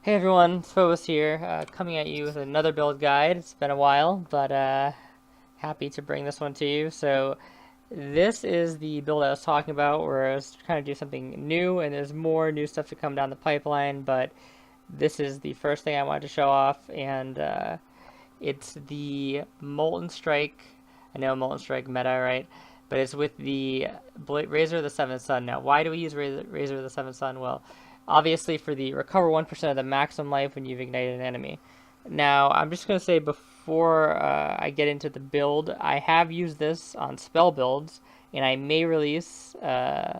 Hey everyone, Phobos here, coming at you with another build guide. It's been a while, but happy to bring this one to you. So this is the build I was talking about, where I was trying to do something new, and there's more new stuff to come down the pipeline, but this is the first thing I wanted to show off, and it's the Molten Strike. I know Molten Strike meta, right? But it's with the Razor of the Seventh Sun. Now, why do we use Razor of the Seventh Sun? Well, obviously for the recover 1% of the maximum life when you've ignited an enemy. Now, I'm just going to say before I get into the build, I have used this on spell builds, and I may release a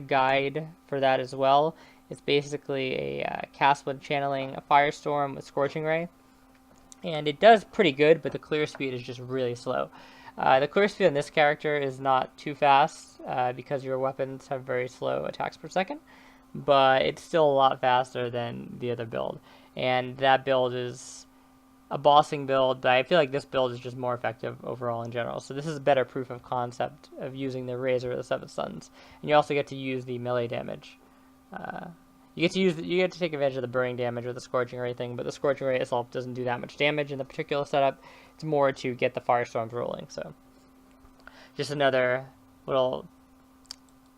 guide for that as well. It's basically a cast when channeling a Firestorm with Scorching Ray, and it does pretty good, but the clear speed is just really slow. The clear speed on this character is not too fast because your weapons have very slow attacks per second, but it's still a lot faster than the other build. And that build is a bossing build, but I feel like this build is just more effective overall in general. So this is a better proof of concept of using the Razor of the Seven Suns, and you also get to use the melee damage. Uh, you get to take advantage of the burning damage with the scorching ray thing, but the scorching ray itself doesn't do that much damage in the particular setup. It's more to get the firestorms rolling. So just another little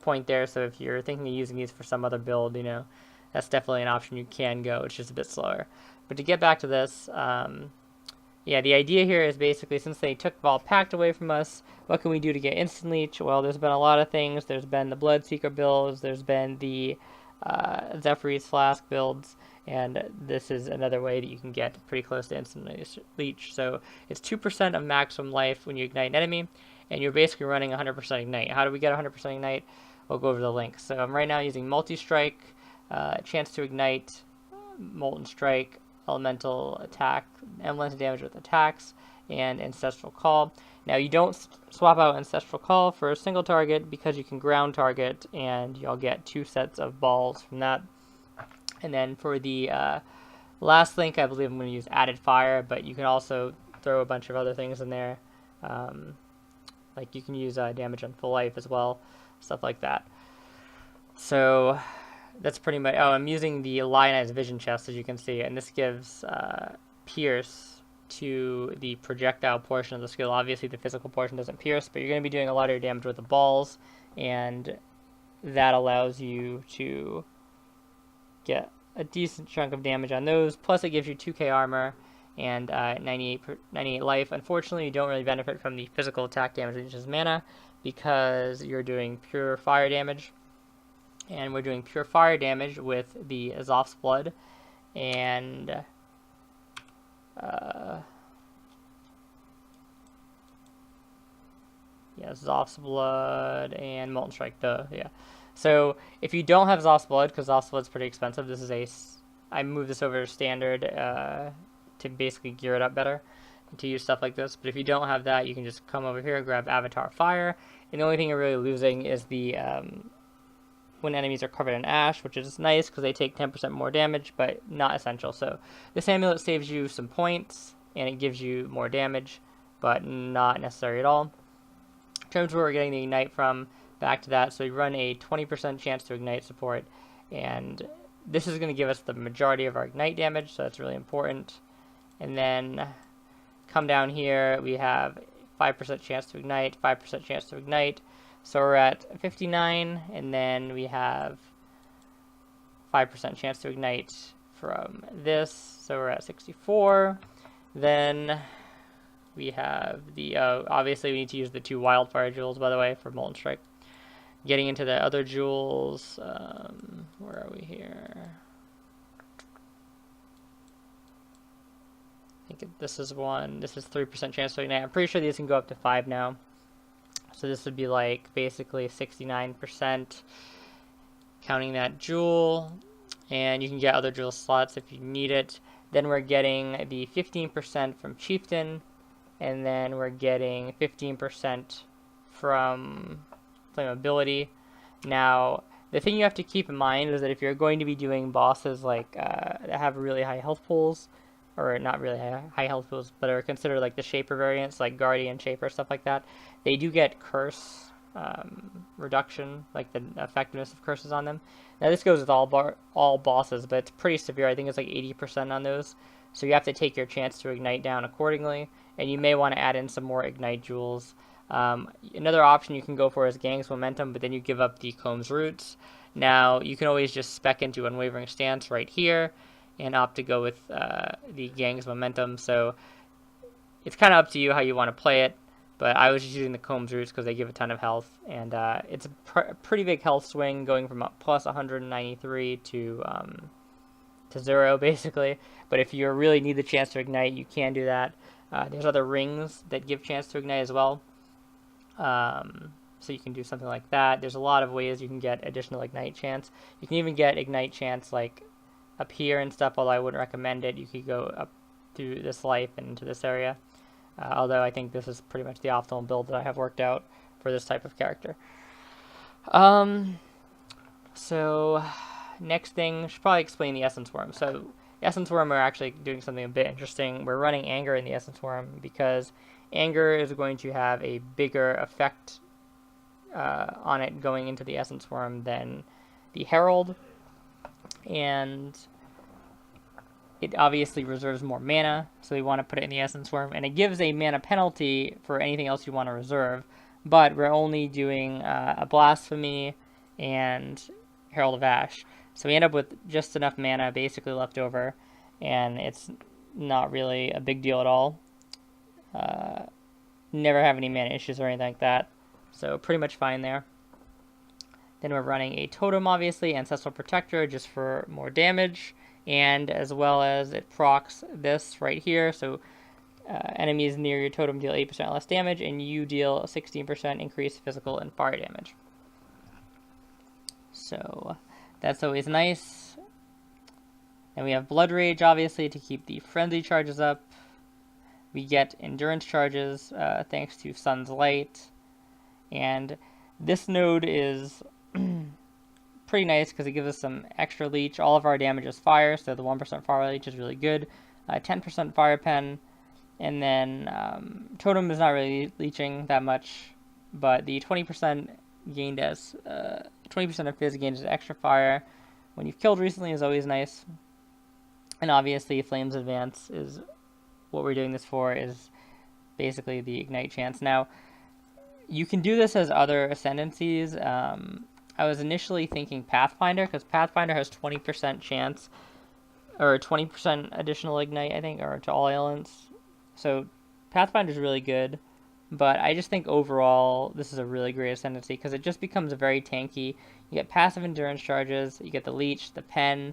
point there. So if you're thinking of using these for some other build, that's definitely an option you can go. It's just a bit slower. But to get back to this, yeah, the idea here is basically, since they took Vault Pact away from us, what can we do to get instant leech? Well, there's been a lot of things. There's been the Bloodseeker builds. There's been the Zephyr's Flask builds, and this is another way that you can get pretty close to instant leech. So it's 2% of maximum life when you ignite an enemy, and you're basically running 100% ignite. How do we get 100% ignite? We'll go over the link. So I'm right now using multi-strike, chance to ignite, molten strike, elemental attack, elemental damage with attacks, and ancestral call. Now you don't swap out ancestral call for a single target because you can ground target, and you'll get 2 sets of balls from that. And then for the last link, I believe I'm going to use added fire, but you can also throw a bunch of other things in there. Like you can use damage on full life as well, stuff like that. So that's pretty much. Oh, I'm using the Lionized Vision chest, as you can see, and this gives pierce to the projectile portion of the skill. Obviously, the physical portion doesn't pierce, but you're going to be doing a lot of your damage with the balls, and that allows you to get a decent chunk of damage on those. Plus, it gives you 2k armor and 98 life. Unfortunately, you don't really benefit from the physical attack damage, which is mana, because you're doing pure fire damage. And we're doing pure fire damage with the Azov's Blood, and yeah, Zoph's Blood and Molten Strike, yeah. So if you don't have Zoph's Blood, because Zoph's Blood's pretty expensive, I moved this over to standard to basically gear it up better to use stuff like this. But if you don't have that, you can just come over here, grab Avatar Fire, and the only thing you're really losing is the when enemies are covered in ash, which is nice because they take 10% more damage, but not essential. So this amulet saves you some points, and it gives you more damage, but not necessary at all. In terms of where we're getting the ignite from, back to that, so we run a 20% chance to ignite support, and this is going to give us the majority of our ignite damage, so that's really important. And then come down here, we have 5% chance to ignite, 5% chance to ignite. So we're at 59, and then we have 5% chance to ignite from this, so we're at 64. Then we have the, obviously we need to use the 2 wildfire jewels, by the way, for Molten Strike. Getting into the other jewels, where are we here? I think this is one. This is 3% chance to ignite. I'm pretty sure these can go up to 5 now. So this would be like basically 69%, counting that jewel, and you can get other jewel slots if you need it. Then we're getting the 15% from Cheiftan, and then we're getting 15% from Flammability. Now, the thing you have to keep in mind is that if you're going to be doing bosses like that have really high health pools, or not really high health pools, but are considered like the Shaper variants, like Guardian, Shaper, stuff like that, they do get curse reduction, like the effectiveness of curses on them. Now this goes with all bosses, but it's pretty severe. I think it's like 80% on those. So you have to take your chance to ignite down accordingly, and you may want to add in some more ignite jewels. Another option you can go for is Gang's Momentum, but then you give up the Comb's Roots. Now you can always just spec into Unwavering Stance right here, and opt to go with the Gang's Momentum. So it's kind of up to you how you want to play it, but I was just using the Comb's Roots because they give a ton of health, and it's a pretty big health swing going from plus 193 to 0 basically. But if you really need the chance to ignite, you can do that. There's other rings that give chance to ignite as well, so you can do something like that. There's a lot of ways you can get additional ignite chance. You can even get ignite chance like up here and stuff, although I wouldn't recommend it. You could go up through this life and into this area, although I think this is pretty much the optimal build that I have worked out for this type of character. So next thing, I should probably explain the Essence Worm. So the Essence Worm are actually doing something a bit interesting. We're running Anger in the Essence Worm because Anger is going to have a bigger effect on it going into the Essence Worm than the Herald, and it obviously reserves more mana, so we want to put it in the Essence Worm, and it gives a mana penalty for anything else you want to reserve, but we're only doing a Blasphemy and Herald of Ash, so we end up with just enough mana basically left over, and it's not really a big deal at all. Never have any mana issues or anything like that, so pretty much fine there. Then we're running a Totem, obviously, Ancestral Protector, just for more damage, and as well as it procs this right here, so enemies near your totem deal 8% less damage, and you deal 16% increased physical and fire damage. So that's always nice. And we have Blood Rage, obviously, to keep the frenzy charges up. We get endurance charges thanks to Sun's Light, and this node is pretty nice because it gives us some extra leech. All of our damage is fire, so the 1% fire leech is really good. 10% fire pen, and then totem is not really leeching that much, but the 20% gained as 20% of fizz gained as extra fire when you've killed recently is always nice. And obviously Flames Advance is what we're doing this for, is basically the ignite chance. Now you can do this as other ascendancies. I was initially thinking Pathfinder, because Pathfinder has 20% chance, or 20% additional ignite, I think, or to all ailments. So Pathfinder is really good, but I just think overall this is a really great ascendancy because it just becomes very tanky. You get passive endurance charges, you get the leech, the pen,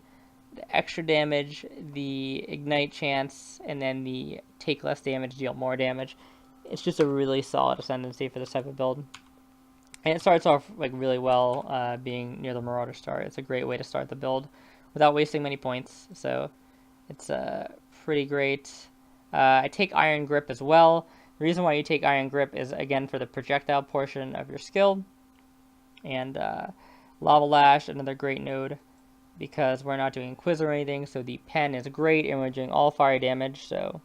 the extra damage, the ignite chance, and then the take less damage, deal more damage. It's just a really solid ascendancy for this type of build. And it starts off like really well, being near the Marauder Star. It's a great way to start the build without wasting many points. So it's pretty great. I take Iron Grip as well. The reason why you take Iron Grip is, again, for the projectile portion of your skill. And Lava Lash, another great node, because we're not doing Quiz or anything. So the pen is great, and we're doing all fire damage. So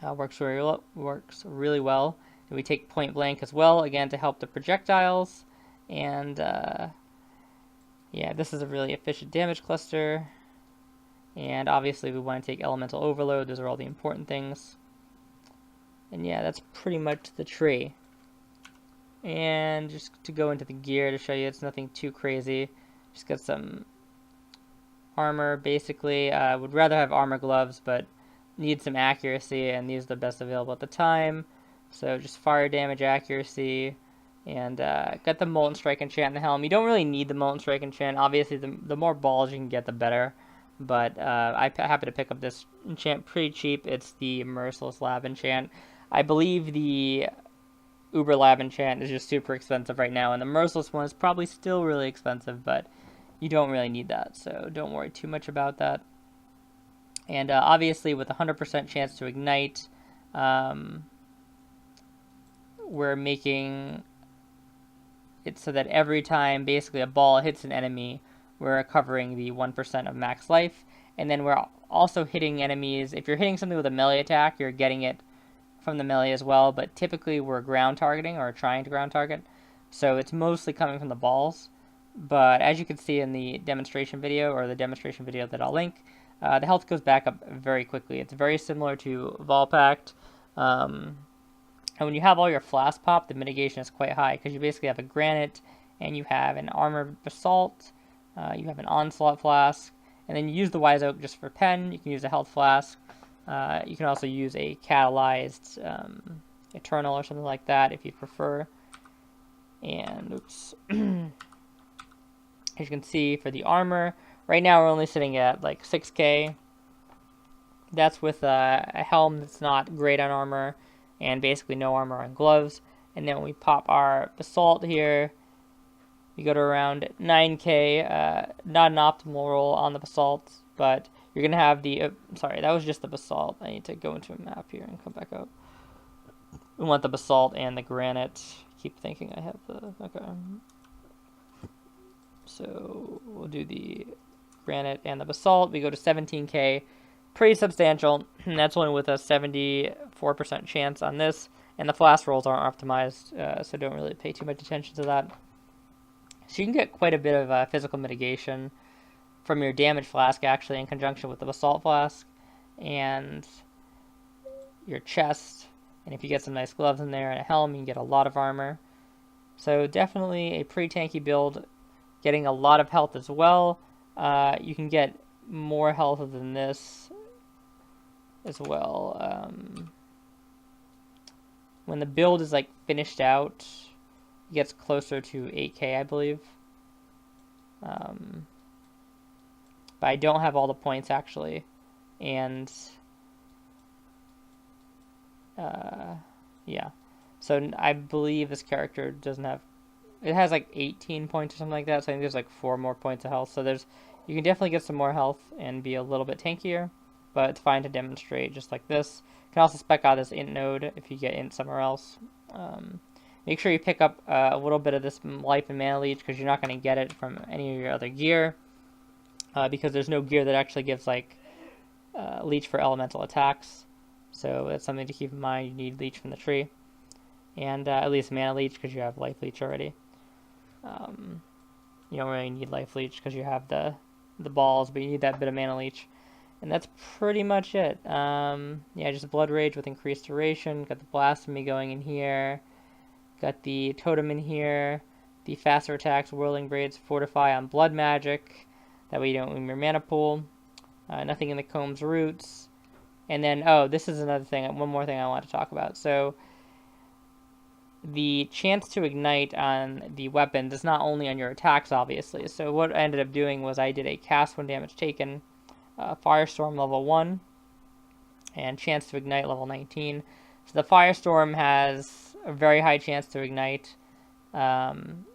works really well. And we take Point Blank as well, again, to help the projectiles. And yeah, this is a really efficient damage cluster. And obviously we want to take Elemental Overload. Those are all the important things. And yeah, that's pretty much the tree. And just to go into the gear to show you, it's nothing too crazy. Just got some armor, basically. I would rather have armor gloves, but need some accuracy, and these are the best available at the time. So just fire damage, accuracy, and got the Molten Strike enchant in the helm. You don't really need the Molten Strike enchant. Obviously, the more balls you can get, the better. But I happen to pick up this enchant pretty cheap. It's the Merciless Lab enchant. I believe the Uber Lab enchant is just super expensive right now, and the Merciless one is probably still really expensive, but you don't really need that, so don't worry too much about that. And obviously, with 100% chance to ignite, we're making it so that every time basically a ball hits an enemy, we're recovering the 1% of max life. And then we're also hitting enemies. If you're hitting something with a melee attack, you're getting it from the melee as well, but typically we're ground targeting, or trying to ground target. So it's mostly coming from the balls. But as you can see in the demonstration video, or the demonstration video that I'll link, the health goes back up very quickly. It's very similar to Volpact. And when you have all your flasks pop, the mitigation is quite high, because you basically have a granite, and you have an armored basalt, you have an onslaught flask, and then you use the wise oak just for pen. You can use a health flask. You can also use a catalyzed eternal or something like that if you prefer. And oops. As you can see, for the armor, right now we're only sitting at like 6k. That's with a helm that's not great on armor, and basically no armor on gloves. And then when we pop our basalt here, we go to around 9k. Not an optimal roll on the basalt, but you're going to have the... sorry, that was just the basalt. I need to go into a map here and come back up. We want the basalt and the granite. Keep thinking I have the... okay. So we'll do the granite and the basalt. We go to 17k. Pretty substantial. That's only with a 74% chance on this. And the flask rolls aren't optimized, so don't really pay too much attention to that. So you can get quite a bit of physical mitigation from your damage flask, actually, in conjunction with the basalt flask and your chest. And if you get some nice gloves in there and a helm, you can get a lot of armor. So definitely a pretty tanky build. Getting a lot of health as well. You can get more health than this as well. When the build is like finished out, it gets closer to 8k, I believe. But I don't have all the points actually, and yeah. So I believe this character doesn't have. It has like 18 points or something like that, so I think there's like 4 more points of health. So you can definitely get some more health and be a little bit tankier, but it's fine to demonstrate just like this. You can also spec out this int node if you get int somewhere else. Make sure you pick up a little bit of this life and mana leech, because you're not going to get it from any of your other gear, because there's no gear that actually gives like leech for elemental attacks. So that's something to keep in mind. You need leech from the tree, and at least mana leech, because you have life leech already. You don't really need life leech because you have the balls, but you need that bit of mana leech. And that's pretty much it. Yeah, just blood rage with increased duration. Got the blasphemy going in here. Got the totem in here. The faster attacks, whirling braids, fortify on blood magic. That way you don't lose your mana pool. Nothing in the comb's roots. And then, oh, this is another thing. One more thing I want to talk about. So the chance to ignite on the weapons is not only on your attacks, obviously. So what I ended up doing was I did a cast when damage taken, Firestorm level 1, and chance to ignite level 19. So the Firestorm has a very high chance to ignite, and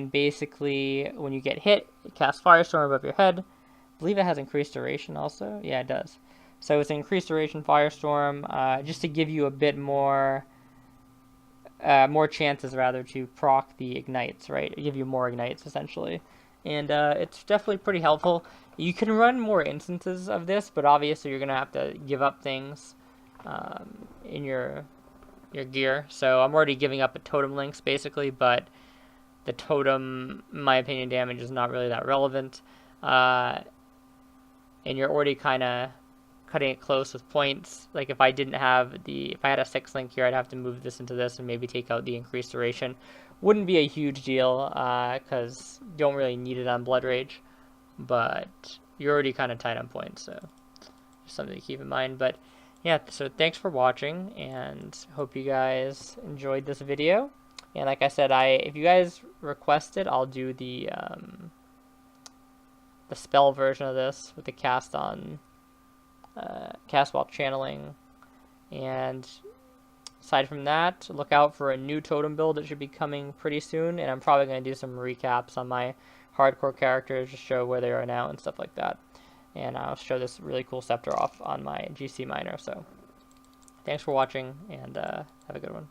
basically when you get hit, it casts Firestorm above your head. I believe it has increased duration also. Yeah, it does. So it's an increased duration Firestorm, just to give you a bit more chances rather to proc the ignites, right? Give you more ignites essentially, and it's definitely pretty helpful. You can run more instances of this, but obviously you're gonna have to give up things in your gear. So I'm already giving up a totem links basically, but the totem, in my opinion, damage is not really that relevant, and you're already kind of cutting it close with points. Like if I had a 6 link here, I'd have to move this into this and maybe take out the increased duration. Wouldn't be a huge deal, because you don't really need it on blood rage, but you're already kind of tight on points, so just something to keep in mind. But yeah, so thanks for watching, and hope you guys enjoyed this video. And like I said, if you guys request it, I'll do the spell version of this with the cast while channeling. And aside from that, look out for a new totem build that should be coming pretty soon, and I'm probably going to do some recaps on my hardcore characters to show where they are now and stuff like that. And I'll show this really cool scepter off on my GC miner. So thanks for watching, and have a good one.